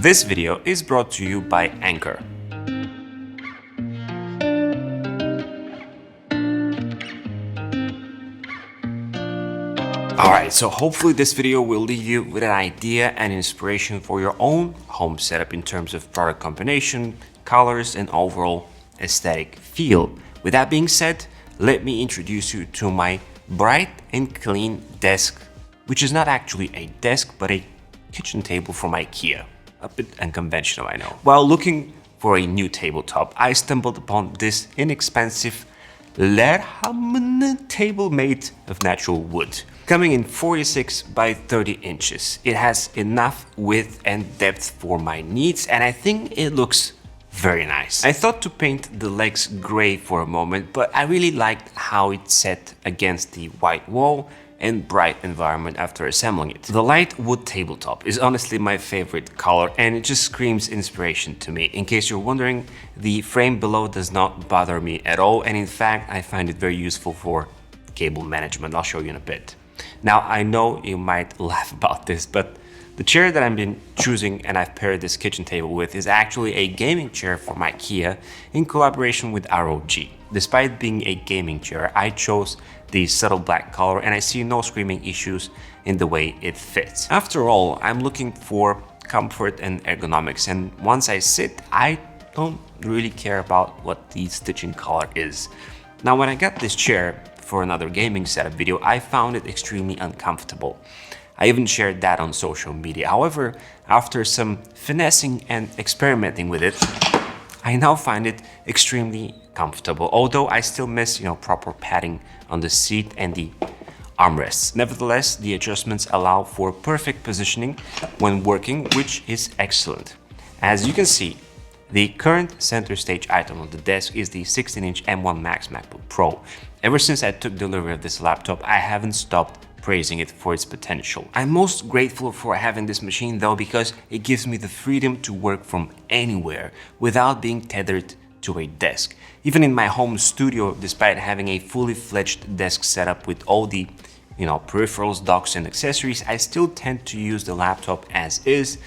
This video is brought to you by Anchor. Alright, so hopefully this video will leave you with an idea and inspiration for your own home setup in terms of product combination, colors, and overall aesthetic feel. With that being said, let me introduce you to my bright and clean desk, which is not actually a desk but a kitchen table from IKEA. A bit unconventional, I know. While looking for a new tabletop, I stumbled upon this inexpensive Lerhamn table made of natural wood. Coming in 46 by 30 inches. It has enough width and depth for my needs, and I think it looks very nice. I thought to paint the legs gray for a moment, but I really liked how it sat against the white wall and bright environment after assembling it. The light wood tabletop is honestly my favorite color, and it just screams inspiration to me. In case you're wondering, the frame below does not bother me at all, and in fact I find it very useful for cable management. I'll show you in a bit. Now I know you might laugh about this, but the chair that I've been choosing and I've paired this kitchen table with is actually a gaming chair from IKEA in collaboration with ROG. Despite being a gaming chair, I chose the subtle black color and I see no screaming issues in the way it fits. After all, I'm looking for comfort and ergonomics, and once I sit, I don't really care about what the stitching color is. Now, when I got this chair for another gaming setup video, I found it extremely uncomfortable. I even shared that on social media. However, after some finessing and experimenting with it, I now find it extremely comfortable, although I still miss, proper padding on the seat and the armrests. Nevertheless, the adjustments allow for perfect positioning when working, which is excellent. As you can see, the current center stage item on the desk is the 16-inch M1 Max MacBook Pro. Ever since I took delivery of this laptop, I haven't stopped praising it for its potential. I'm most grateful for having this machine though, because it gives me the freedom to work from anywhere without being tethered to a desk. Even in my home studio, despite having a fully fledged desk setup with all the peripherals, docks, and accessories, I still tend to use the laptop as is,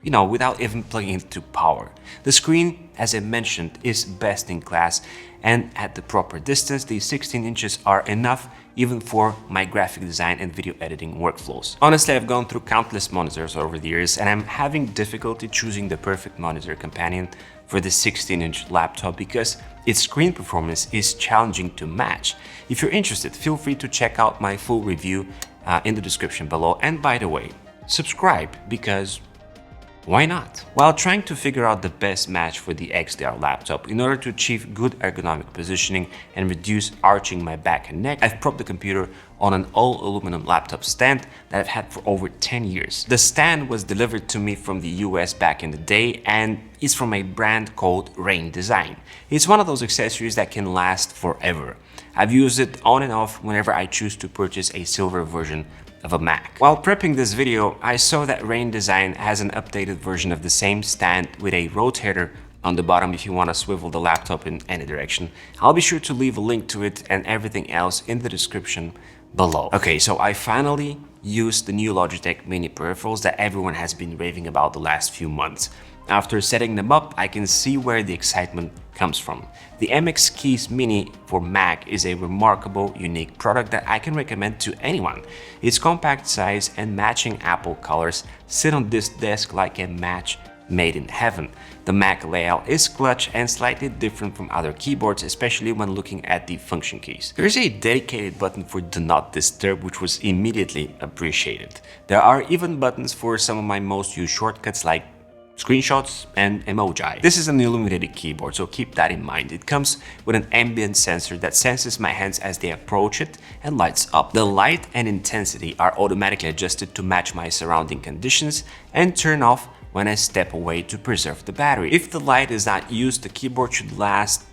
without even plugging it to power. The screen, as I mentioned, is best in class, and at the proper distance, the 16 inches are enough even for my graphic design and video editing workflows. Honestly, I've gone through countless monitors over the years, and I'm having difficulty choosing the perfect monitor companion for the 16-inch laptop because its screen performance is challenging to match. If you're interested, feel free to check out my full review in the description below. And by the way, subscribe, because why not? While trying to figure out the best match for the XDR laptop in order to achieve good ergonomic positioning and reduce arching my back and neck, I've propped the computer on an all-aluminum laptop stand that I've had for over 10 years. The stand was delivered to me from the US back in the day and is from a brand called Rain Design. It's one of those accessories that can last forever. I've used it on and off whenever I choose to purchase a silver version of a Mac. While prepping this video, I saw that Rain Design has an updated version of the same stand with a rotator on the bottom if you want to swivel the laptop in any direction. I'll be sure to leave a link to it and everything else in the description below. Okay, so I finally used the new Logitech mini peripherals that everyone has been raving about the last few months. After setting them up, I can see where the excitement comes from. The MX Keys Mini for Mac is a remarkable, unique product that I can recommend to anyone. Its compact size and matching Apple colors sit on this desk like a match made in heaven. The Mac layout is clutch and slightly different from other keyboards, especially when looking at the function keys. There is a dedicated button for Do Not Disturb, which was immediately appreciated. There are even buttons for some of my most used shortcuts like screenshots and emoji. This is an illuminated keyboard, so keep that in mind. It comes with an ambient sensor that senses my hands as they approach it and lights up. The light and intensity are automatically adjusted to match my surrounding conditions and turn off when I step away to preserve the battery. If the light is not used, the keyboard should last,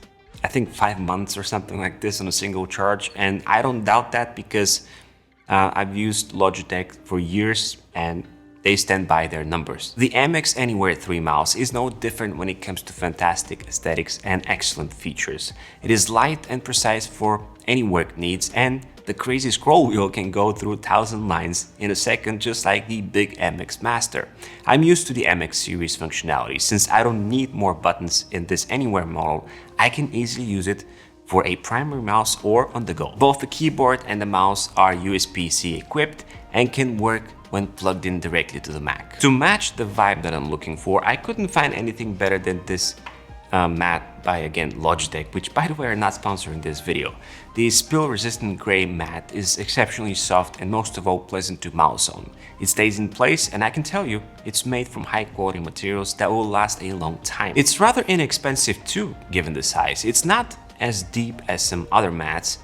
I think, 5 months or something like this on a single charge, and I don't doubt that because I've used Logitech for years and they stand by their numbers. The MX Anywhere 3 mouse is no different when it comes to fantastic aesthetics and excellent features. It is light and precise for any work needs, and the crazy scroll wheel can go through 1,000 lines in a second, just like the big MX Master. I'm used to the MX series functionality. Since I don't need more buttons in this Anywhere model, I can easily use it for a primary mouse or on the go. Both the keyboard and the mouse are USB-C equipped and can work when plugged in directly to the Mac. To match the vibe that I'm looking for, I couldn't find anything better than this mat by, again, Logitech, which by the way are not sponsoring this video. The spill-resistant gray mat is exceptionally soft and most of all pleasant to mouse on. It stays in place, and I can tell you it's made from high-quality materials that will last a long time. It's rather inexpensive too, given the size. It's not as deep as some other mats,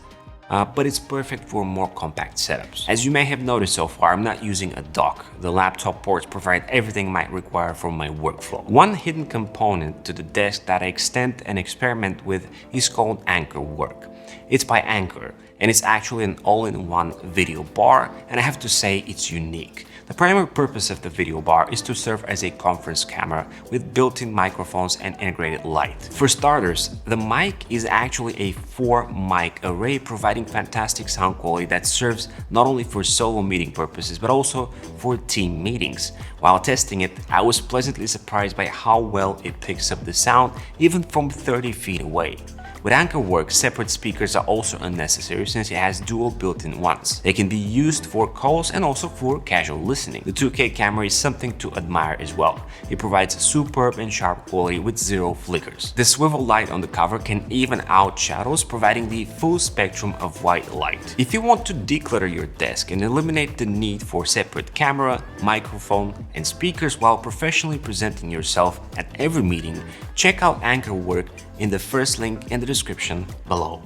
but it's perfect for more compact setups. As you may have noticed so far, I'm not using a dock. The laptop ports provide everything I might require for my workflow. One hidden component to the desk that I extend and experiment with is called Anchor Work. It's by Anchor, and it's actually an all-in-one video bar, and I have to say it's unique. The primary purpose of the video bar is to serve as a conference camera with built-in microphones and integrated light. For starters, the mic is actually a 4-mic array providing fantastic sound quality that serves not only for solo meeting purposes but also for team meetings. While testing it, I was pleasantly surprised by how well it picks up the sound even from 30 feet away. With Anchor Work, separate speakers are also unnecessary since it has dual built-in ones. They can be used for calls and also for casual listening. The 2K camera is something to admire as well. It provides superb and sharp quality with 0 flickers. The swivel light on the cover can even out shadows, providing the full spectrum of white light. If you want to declutter your desk and eliminate the need for separate camera, microphone, and speakers while professionally presenting yourself at every meeting, check out Anchor Work in the first link in the description below.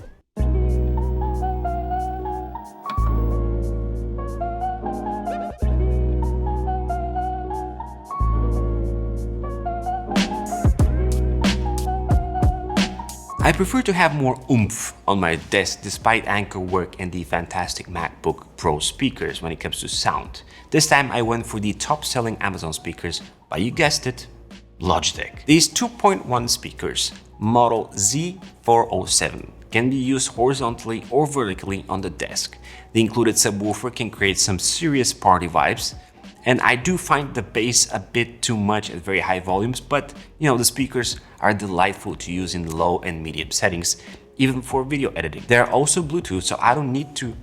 I prefer to have more oomph on my desk despite Anchor Work and the fantastic MacBook Pro speakers when it comes to sound. This time I went for the top-selling Amazon speakers by, you guessed it, Logitech. These 2.1 speakers, model Z407, can be used horizontally or vertically on the desk. The included subwoofer can create some serious party vibes, and I do find the bass a bit too much at very high volumes, but the speakers are delightful to use in low and medium settings, even for video editing. They're also Bluetooth, so I don't need to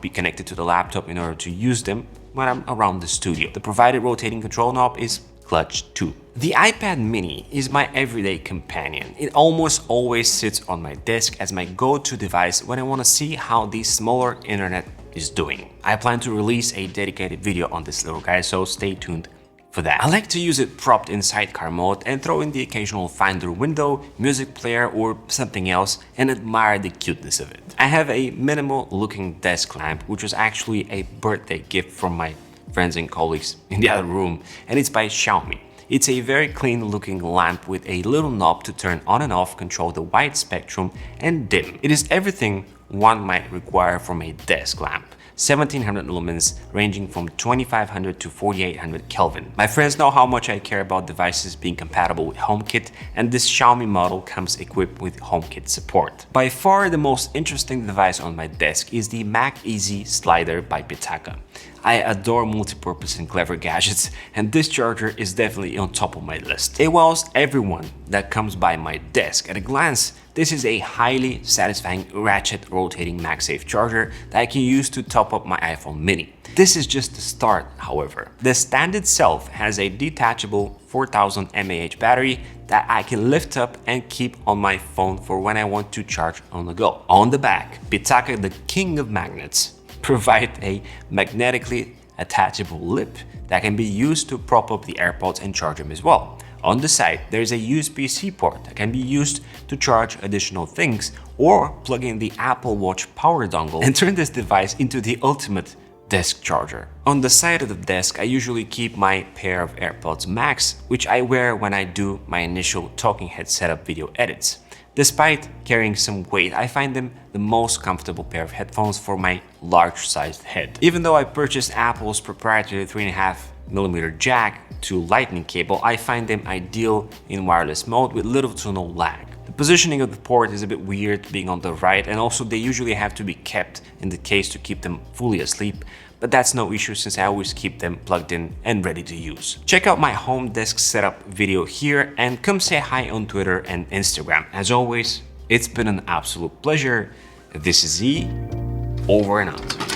be connected to the laptop in order to use them when I'm around the studio. The provided rotating control knob is clutch too. The iPad mini is my everyday companion. It almost always sits on my desk as my go-to device when I want to see how the smaller internet is doing. I plan to release a dedicated video on this little guy, so stay tuned for that. I like to use it propped in sidecar mode and throw in the occasional Finder window, music player or something else and admire the cuteness of it. I have a minimal looking desk lamp, which was actually a birthday gift from my friends and colleagues in the other room, and it's by Xiaomi. It's a very clean looking lamp with a little knob to turn on and off, control the wide spectrum and dim. It is everything one might require from a desk lamp. 1700 lumens ranging from 2500 to 4800 Kelvin. My friends know how much I care about devices being compatible with HomeKit, and this Xiaomi model comes equipped with HomeKit support. By far the most interesting device on my desk is the Mac Easy Slider by Pitaka. I adore multi-purpose and clever gadgets, and this charger is definitely on top of my list. It wows everyone that comes by my desk. At a glance, this is a highly satisfying ratchet rotating MagSafe charger that I can use to top up my iPhone mini. This is just the start, however. The stand itself has a detachable 4000 mAh battery that I can lift up and keep on my phone for when I want to charge on the go. On the back, Pitaka, the king of magnets, provide a magnetically attachable lip that can be used to prop up the AirPods and charge them as well. On the side, there is a USB-C port that can be used to charge additional things or plug in the Apple Watch power dongle and turn this device into the ultimate desk charger. On the side of the desk, I usually keep my pair of AirPods Max, which I wear when I do my initial talking head setup video edits. Despite carrying some weight, I find them the most comfortable pair of headphones for my large-sized head. Even though I purchased Apple's proprietary 3.5mm jack to lightning cable, I find them ideal in wireless mode with little to no lag. The The positioning of the port is a bit weird, being on the right, and also they usually have to be kept in the case to keep them fully asleep, but that's no issue since I always keep them plugged in and ready to use. Check out my home desk setup video here and come say hi on Twitter and Instagram. As always, it's been an absolute pleasure. This is Z, over and out.